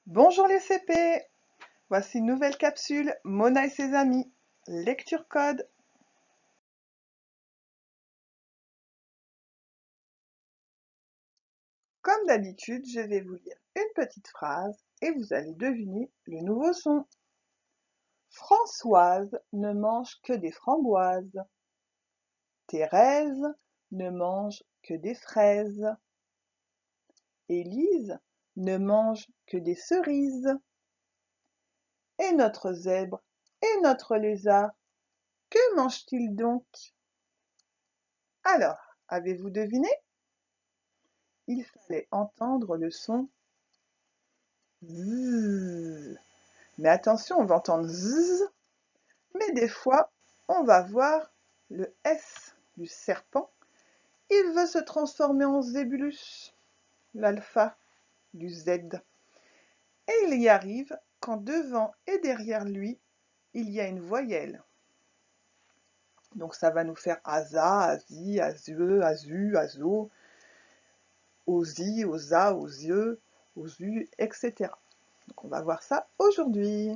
Bonjour les CP, voici une nouvelle capsule Mona et ses amis. Lecture code. Comme d'habitude, je vais vous lire une petite phrase et vous allez deviner le nouveau son. Françoise ne mange que des framboises. Thérèse ne mange que des fraises. Élise ne mange que des cerises. Et notre zèbre et notre lézard, que mangent-ils donc? Alors, avez-vous deviné? Il fallait entendre le son zzz. Mais attention, on va entendre zzz, mais des fois, on va voir le S du serpent. Il veut se transformer en Zébulus, l'alpha du Z. Et il y arrive quand devant et derrière lui, il y a une voyelle. Donc ça va nous faire asa, asi, azue, azu, azo, osi, osa, osieux, osu, etc. Donc on va voir ça aujourd'hui.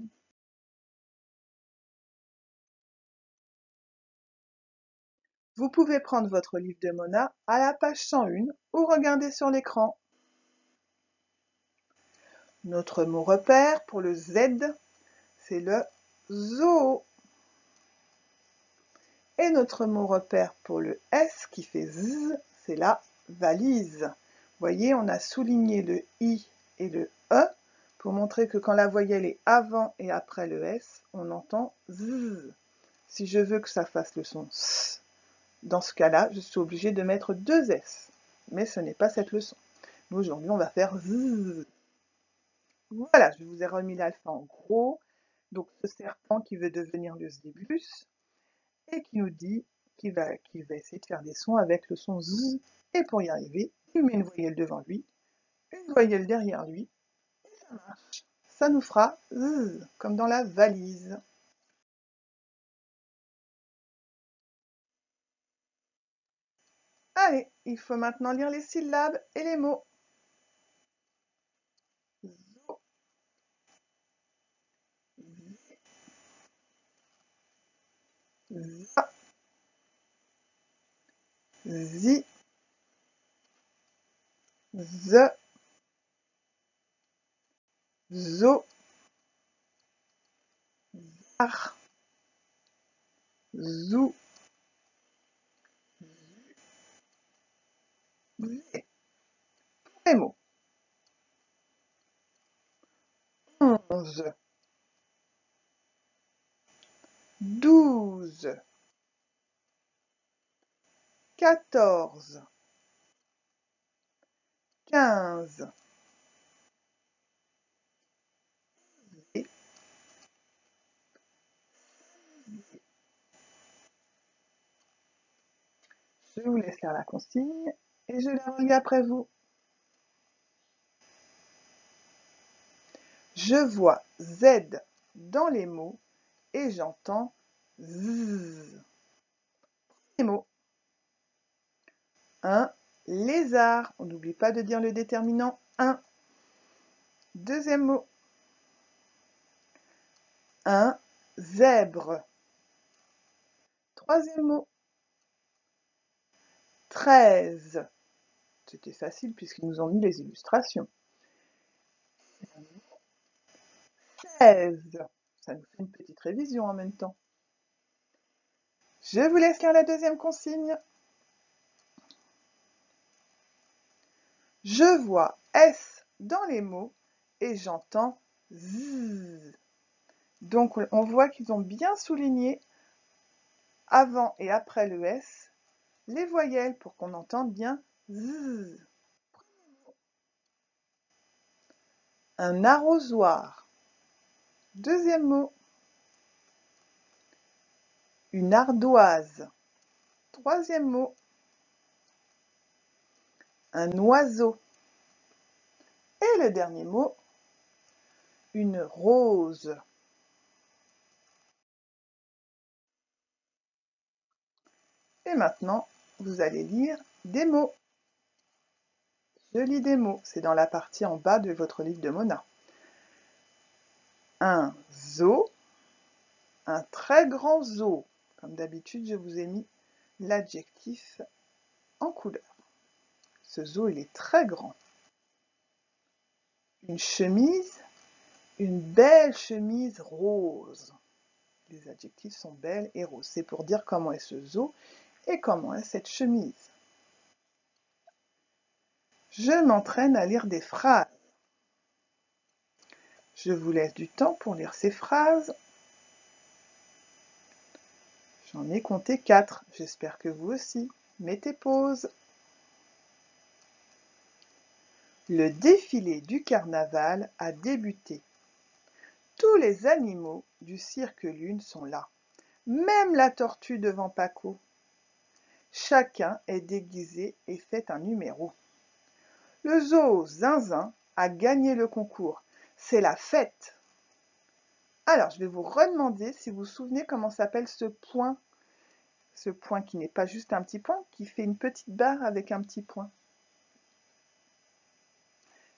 Vous pouvez prendre votre livre de Mona à la page 101 ou regarder sur l'écran. Notre mot repère pour le Z, c'est le zoo. Et notre mot repère pour le S qui fait Z, c'est la valise. Vous voyez, on a souligné le I et le E pour montrer que quand la voyelle est avant et après le S, on entend Z. Si je veux que ça fasse le son S, dans ce cas-là, je suis obligée de mettre deux S. Mais ce n'est pas cette leçon. Nous, aujourd'hui, on va faire Z. Voilà, je vous ai remis l'alpha en gros. Donc, ce serpent qui veut devenir le Zébulus et qui nous dit qu'il va essayer de faire des sons avec le son Z. Et pour y arriver, il met une voyelle devant lui, une voyelle derrière lui, et ça marche. Ça nous fera Z, comme dans la valise. Allez, il faut maintenant lire les syllabes et les mots. Zo, za, zi, ze, zo, ar, zou, zé. Les mots. 11, 12, 14, 15, et je vous laisse lire la consigne et je la relis après vous. Je vois Z dans les mots et j'entends Z. Les mots. Un lézard. On n'oublie pas de dire le déterminant un. Deuxième mot. Un zèbre. Troisième mot. 13. C'était facile puisqu'ils nous ont mis les illustrations. 16. Ça nous fait une petite révision en même temps. Je vous laisse lire la deuxième consigne. Je vois S dans les mots et j'entends Z. Donc on voit qu'ils ont bien souligné avant et après le S les voyelles pour qu'on entende bien Z. Un arrosoir. Deuxième mot. Une ardoise. Troisième mot. Un oiseau. Et le dernier mot. Une rose. Et maintenant, vous allez lire des mots. Je lis des mots, c'est dans la partie en bas de votre livre de Mona. un zoo, un très grand zoo. Comme d'habitude, je vous ai mis l'adjectif en couleur. Ce zoo, il est très grand. Une chemise, une belle chemise rose. Les adjectifs sont belle et rose. C'est pour dire comment est ce zoo et comment est cette chemise. Je m'entraîne à lire des phrases. Je vous laisse du temps pour lire ces phrases. J'en ai compté 4. J'espère que vous aussi. Mettez pause. Le défilé du carnaval a débuté. Tous les animaux du cirque Lune sont là, même la tortue devant Paco. Chacun est déguisé et fait un numéro. Le zoo Zinzin a gagné le concours. C'est la fête. Alors, je vais vous redemander si vous vous souvenez comment s'appelle ce point. Ce point qui n'est pas juste un petit point, qui fait une petite barre avec un petit point.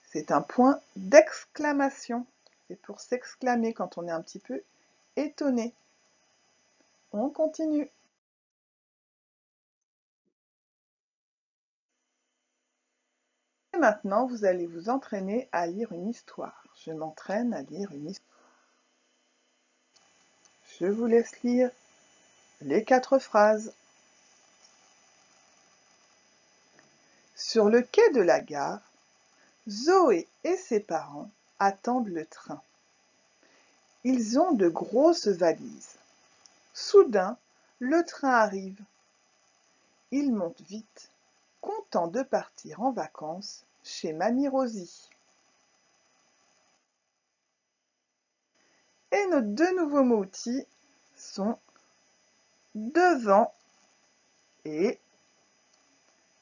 C'est un point d'exclamation. C'est pour s'exclamer quand on est un petit peu étonné. On continue. Et maintenant, vous allez vous entraîner à lire une histoire. Je m'entraîne à lire une histoire. Je vous laisse lire les 4 phrases. Sur le quai de la gare, Zoé et ses parents attendent le train. Ils ont de grosses valises. Soudain, le train arrive. Ils montent vite, contents de partir en vacances chez Mamie Rosie. Et nos 2 nouveaux mots-outils sont devant et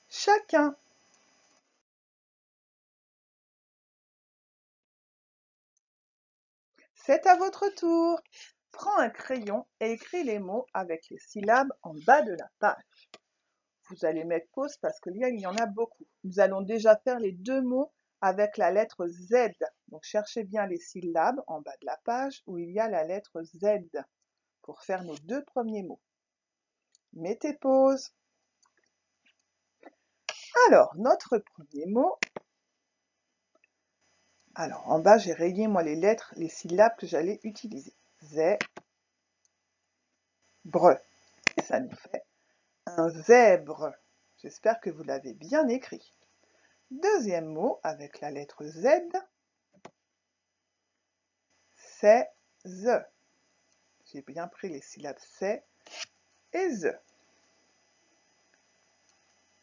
chacun. C'est à votre tour. Prends un crayon et écris les mots avec les syllabes en bas de la page. Vous allez mettre pause parce qu'il y en a beaucoup. Nous allons déjà faire les 2 mots avec la lettre Z. Donc cherchez bien les syllabes en bas de la page où il y a la lettre Z pour faire nos 2 premiers mots. Mettez pause. Alors, notre premier mot. Alors, en bas, j'ai rayé moi les lettres, les syllabes que j'allais utiliser. Zèbre. Et ça nous fait un zèbre. J'espère que vous l'avez bien écrit. Deuxième mot avec la lettre Z, c'est the. J'ai bien pris les syllabes c'est et the.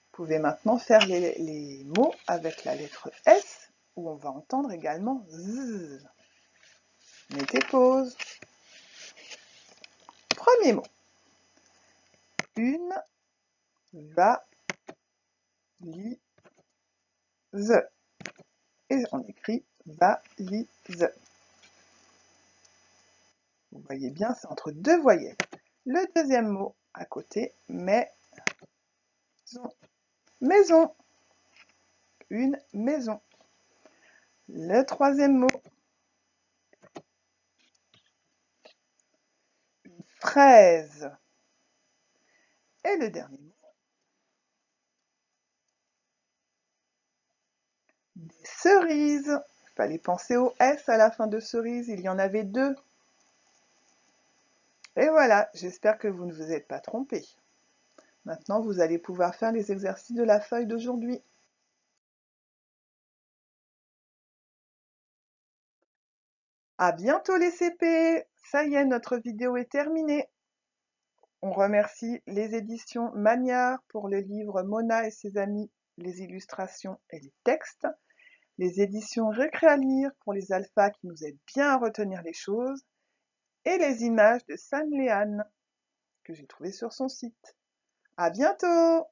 Vous pouvez maintenant faire les mots avec la lettre S, où on va entendre également z. Mettez pause. Premier mot. Une valise. Et on écrit valise. Vous voyez bien, c'est entre 2 voyelles. Le deuxième mot à côté, maison. Maison. Une maison. Le troisième mot. Une fraise. Et le dernier mot. Des cerises. Il fallait penser au S à la fin de cerise. Il y en avait 2. Et voilà, j'espère que vous ne vous êtes pas trompés. Maintenant, vous allez pouvoir faire les exercices de la feuille d'aujourd'hui. À bientôt les CP! Ça y est, notre vidéo est terminée. On remercie les éditions Magnard pour le livre Mona et ses amis, les illustrations et les textes. Les éditions Récré à lire pour les alphas qui nous aident bien à retenir les choses. Et les images de San Léane que j'ai trouvées sur son site. À bientôt!